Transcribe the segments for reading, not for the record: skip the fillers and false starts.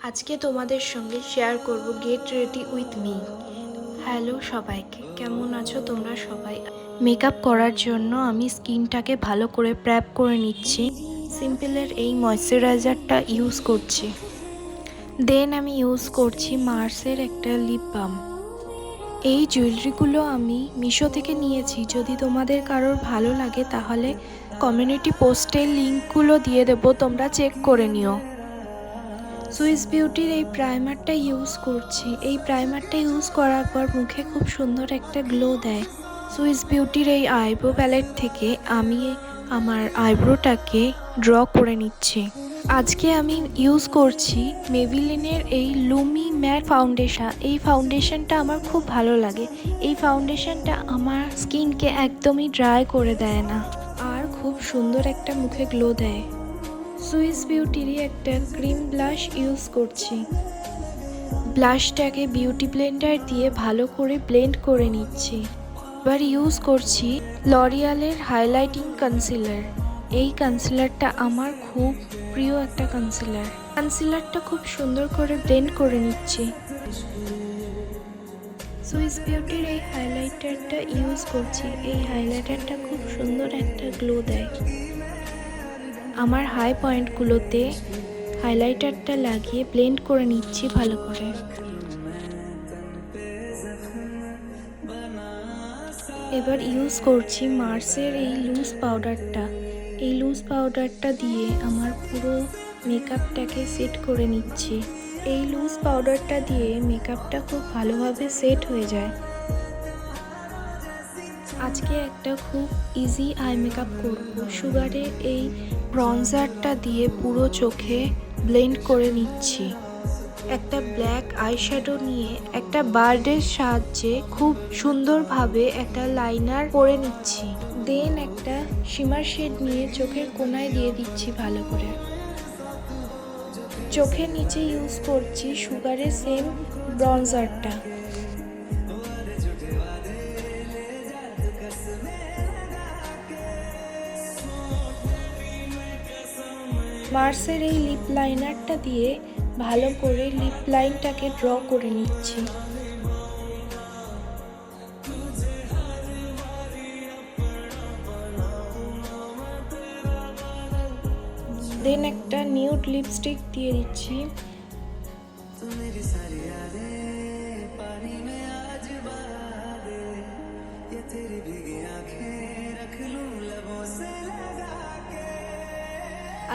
আজকে তোমাদের সঙ্গে শেয়ার করব get ready with me. Hello সবাইকে, কেমন আছো তোমরা সবাই? মেকআপ করার জন্য আমি স্কিনটাকে ভালো করে প্রেপ করে নিচ্ছি। সিম্পলের এই ময়শ্চারাইজারটা ইউজ করছি। দেন আমি ইউজ করছি মার্সের একটা লিপ বাম। এই জুয়েলারিগুলো আমি মিশো থেকে নিয়েছি। যদি তোমাদের কারোর ভালো লাগে তাহলে কমিউনিটি পোস্টের লিঙ্কগুলো দিয়ে দেবো, তোমরা চেক করে নিও। সুইস বিউটির এই প্রাইমারটা ইউজ করছি। এই প্রাইমারটা ইউজ করার পর মুখে খুব সুন্দর একটা গ্লো দেয়। সুইস বিউটির এই আইব্রো প্যালেট থেকে আমি আমার আইব্রোটাকে ড্র করে নিচ্ছি। আজকে আমি ইউজ করছি মেবিলিনের এই লুমি ম্যাট ফাউন্ডেশন। এই ফাউন্ডেশনটা আমার খুব ভালো লাগে। এই ফাউন্ডেশনটা আমার স্কিনকে একদমই ড্রাই করে দেয় না, আর খুব সুন্দর একটা মুখে গ্লো দেয়। সুইস বিউটিরই একটা ক্রিম ব্লাশ ইউজ করছি। ব্লাশটাকে বিউটি ব্লেন্ডার দিয়ে ভালো করে ব্লেন্ড করে নিচ্ছি। এবার ইউজ করছি লরিয়ালের হাইলাইটিং কনসিলার। এই কনসিলারটা আমার খুব প্রিয় একটা কনসিলারটা খুব সুন্দর করে ব্লেন্ড করে নিচ্ছি। সুইস বিউটির এই হাইলাইটারটা ইউজ করছি। এই হাইলাইটারটা খুব সুন্দর একটা গ্লো দেয়। আমার হাই পয়েন্টগুলোতে হাইলাইটারটা লাগিয়ে ব্লেন্ড করে নিচ্ছি ভালো করে। এবার ইউজ করছি মার্সের এই লুজ পাউডারটা। এই লুজ পাউডারটা দিয়ে আমার পুরো মেকআপটাকে সেট করে নিচ্ছি। এই লুজ পাউডারটা দিয়ে মেকআপটা খুব ভালোভাবে সেট হয়ে যায়। আজকে একটা খুব ইজি আই মেকআপ করব। সুগারের এই ব্রঞ্জারটা দিয়ে পুরো চোখে ব্লেন্ড করে নিচ্ছি। একটা ব্ল্যাক আইশ্যাডো নিয়ে একটা বার্ডের সাহায্যে খুব সুন্দরভাবে একটা লাইনার করে নিচ্ছি। দেন একটা শিমার শেড নিয়ে চোখের কোনায় দিয়ে দিচ্ছি ভালো করে। চোখের নিচে ইউজ করছি সুগারের সেম ব্রঞ্জারটা। মার্সের এই লিপ লাইনারটা দিয়ে ভালো করে লিপ লাইনটাকে ড্র করে নিচ্ছি। দেন একটা নিউড লিপস্টিক দিয়ে দিচ্ছি।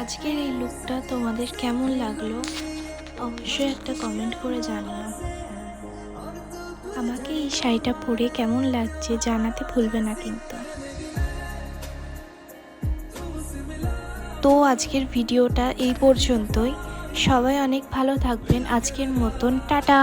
আজকের এই লুকটা তোমাদের কেমন লাগলো অবশ্যই একটা কমেন্ট করে জানিও। আমাকে এই শাড়িটা পরে কেমন লাগছে জানাতে ভুলবে না কিন্তু। তো আজকের ভিডিওটা এই পর্যন্তই। সবাই অনেক ভালো থাকবেন। আজকের মতন টাটা।